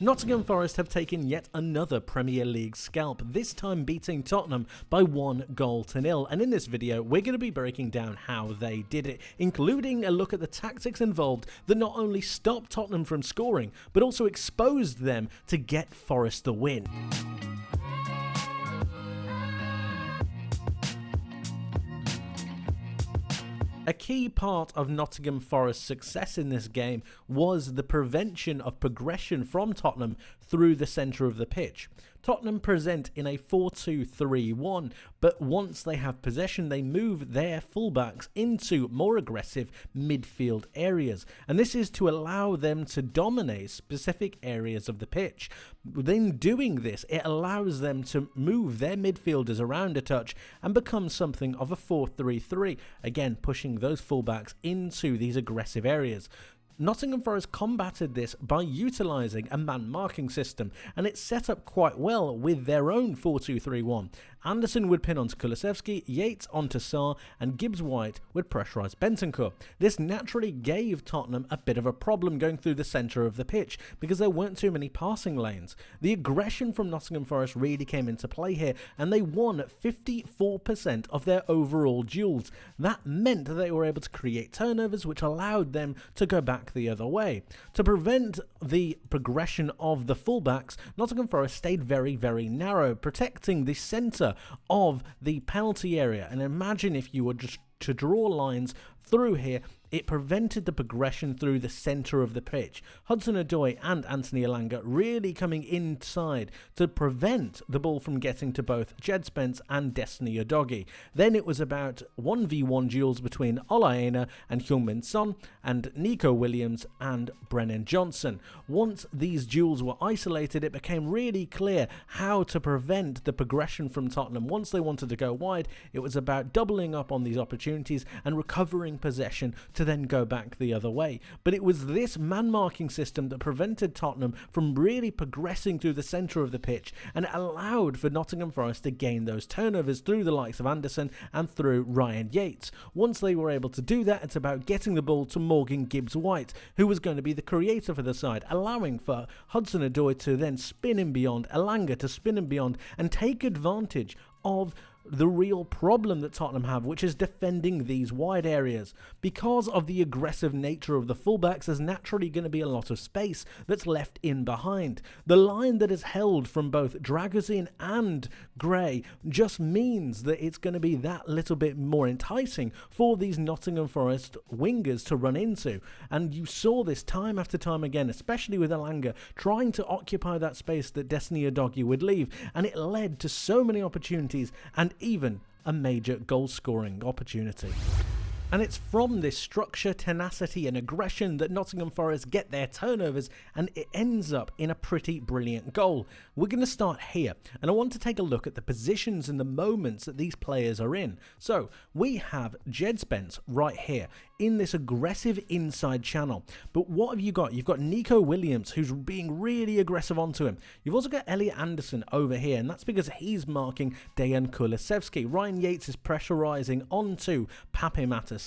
Nottingham Forest have taken yet another Premier League scalp, this time beating Tottenham by 1-0. And in this video, we're going to be breaking down how they did it, including a look at the tactics involved that not only stopped Tottenham from scoring, but also exposed them to get Forest the win. A key part of Nottingham Forest's success in this game was the prevention of progression from Tottenham through the centre of the pitch. Tottenham present in a 4-2-3-1, but once they have possession, they move their fullbacks into more aggressive midfield areas, and this is to allow them to dominate specific areas of the pitch. Then doing this, it allows them to move their midfielders around a touch and become something of a 4-3-3, again pushing those fullbacks into these aggressive areas. Nottingham Forest combated this by utilising a man-marking system, and it's set up quite well with their own 4-2-3-1. Anderson would pin onto Kulusevski, Yates onto Sarr, and Gibbs-White would pressurise Bentancur. This naturally gave Tottenham a bit of a problem going through the centre of the pitch because there weren't too many passing lanes. The aggression from Nottingham Forest really came into play here, and they won 54% of their overall duels. That meant that they were able to create turnovers, which allowed them to go back the other way. To prevent the progression of the fullbacks, Nottingham Forest stayed very, very narrow, protecting the centre of the penalty area. And imagine if you were just to draw lines through here, it prevented the progression through the centre of the pitch. Hudson-Odoi and Anthony Elanga really coming inside to prevent the ball from getting to both Jed Spence and Destiny Udogie. Then it was about 1v1 duels between Olaena and Heung-min Son and Nico Williams and Brennan Johnson. Once these duels were isolated, it became really clear how to prevent the progression from Tottenham. Once they wanted to go wide, it was about doubling up on these opportunities and recovering possession to then go back the other way. But it was this man-marking system that prevented Tottenham from really progressing through the centre of the pitch, and it allowed for Nottingham Forest to gain those turnovers through the likes of Anderson and through Ryan Yates. Once they were able to do that, it's about getting the ball to Morgan Gibbs-White, who was going to be the creator for the side, allowing for Hudson-Odoi to then spin in beyond, Elanga to spin in beyond, and take advantage of the real problem that Tottenham have, which is defending these wide areas. Because of the aggressive nature of the fullbacks, there's naturally going to be a lot of space that's left in behind. The line that is held from both Dragozin and Gray just means that it's going to be that little bit more enticing for these Nottingham Forest wingers to run into. And you saw this time after time again, especially with Elanga trying to occupy that space that Destiny Udogie would leave, and it led to so many opportunities and even a major goal-scoring opportunity. And it's from this structure, tenacity and aggression that Nottingham Forest get their turnovers, and it ends up in a pretty brilliant goal. We're going to start here, and I want to take a look at the positions and the moments that these players are in. So we have Jed Spence right here in this aggressive inside channel. But what have you got? You've got Nico Williams, who's being really aggressive onto him. You've also got Elliot Anderson over here, and that's because he's marking Dejan Kulusevski. Ryan Yates is pressurising onto Pape Matar,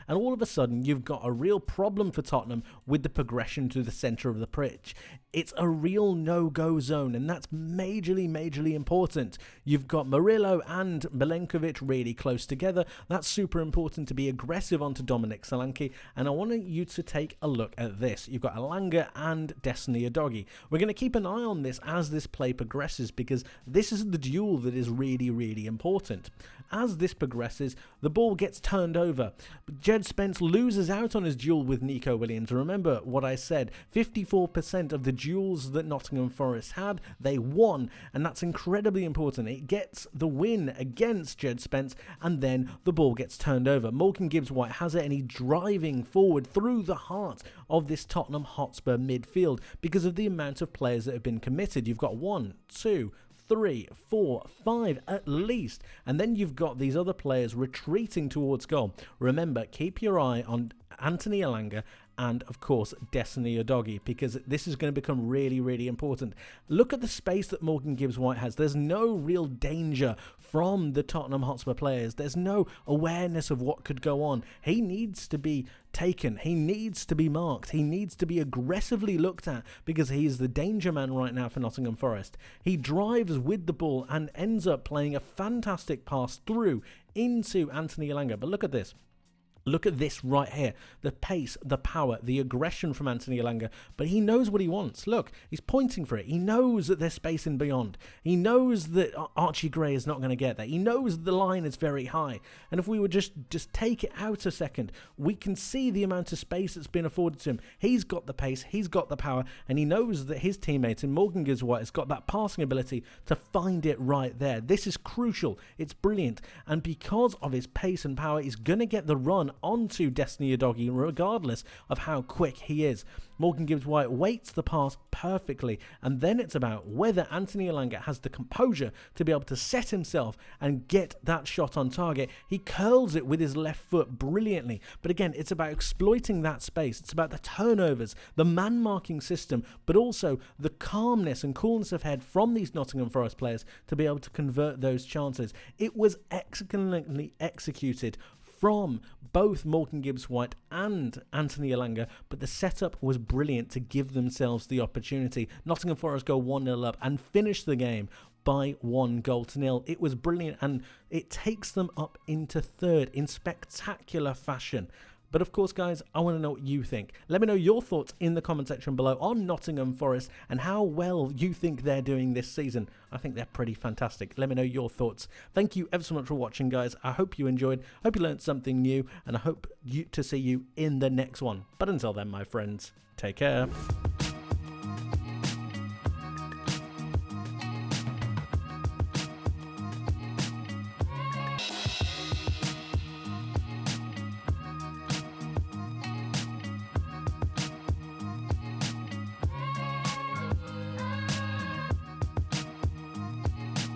and all of a sudden you've got a real problem for Tottenham with the progression to the centre of the pitch. It's a real no-go zone, and that's majorly important. You've got Murillo and Milenkovic really close together. That's super important to be aggressive onto Dominic Solanke, and I want you to take a look at this. You've got Elanga and Destiny Udogie. We're going to keep an eye on this as this play progresses, because this is the duel that is really important. As this progresses, the ball gets turned over. Jed Spence loses out on his duel with Nico Williams. Remember what I said, 54% of the duels that Nottingham Forest had, they won, and that's incredibly important. It gets the win against Jed Spence, and then the ball gets turned over. Morgan Gibbs-White has it, and he's driving forward through the heart of this Tottenham Hotspur midfield because of the amount of players that have been committed. You've got 1, 2, 3, 4, 5 at least, and then you've got these other players retreating towards goal. Remember, keep your eye on Anthony Elanga and of course Destiny Udogie, because this is going to become really, really important. Look at the space that Morgan Gibbs-White has. There's no real danger from the Tottenham Hotspur players. There's no awareness of what could go on. He needs to be taken. He needs to be marked. He needs to be aggressively looked at, because he is the danger man right now for Nottingham Forest. He drives with the ball and ends up playing a fantastic pass through into Anthony Elanga. But look at this. Look at this right here. The pace, the power, the aggression from Anthony Elanga. But he knows what he wants. Look, he's pointing for it. He knows that there's space in beyond. He knows that Archie Gray is not going to get there. He knows the line is very high. And if we would just take it out a second, we can see the amount of space that's been afforded to him. He's got the pace, he's got the power, and he knows that his teammate in Morgan Gibbs-White has got that passing ability to find it right there. This is crucial. It's brilliant. And because of his pace and power, he's going to get the run onto Destiny Udogie regardless of how quick he is. Morgan Gibbs-White waits the pass perfectly, and then it's about whether Anthony Elanga has the composure to be able to set himself and get that shot on target. He curls it with his left foot brilliantly, but again, it's about exploiting that space. It's about the turnovers, the man-marking system, but also the calmness and coolness of head from these Nottingham Forest players to be able to convert those chances. It was excellently executed from both Morgan Gibbs-White and Anthony Elanga, but the setup was brilliant to give themselves the opportunity. Nottingham Forest go 1-0 up and finish the game by 1-0. It was brilliant, and it takes them up into third in spectacular fashion. But of course, guys, I want to know what you think. Let me know your thoughts in the comment section below on Nottingham Forest and how well you think they're doing this season. I think they're pretty fantastic. Let me know your thoughts. Thank you ever so much for watching, guys. I hope you enjoyed. Hope you learned something new, and I hope to see you in the next one. But until then, my friends, take care.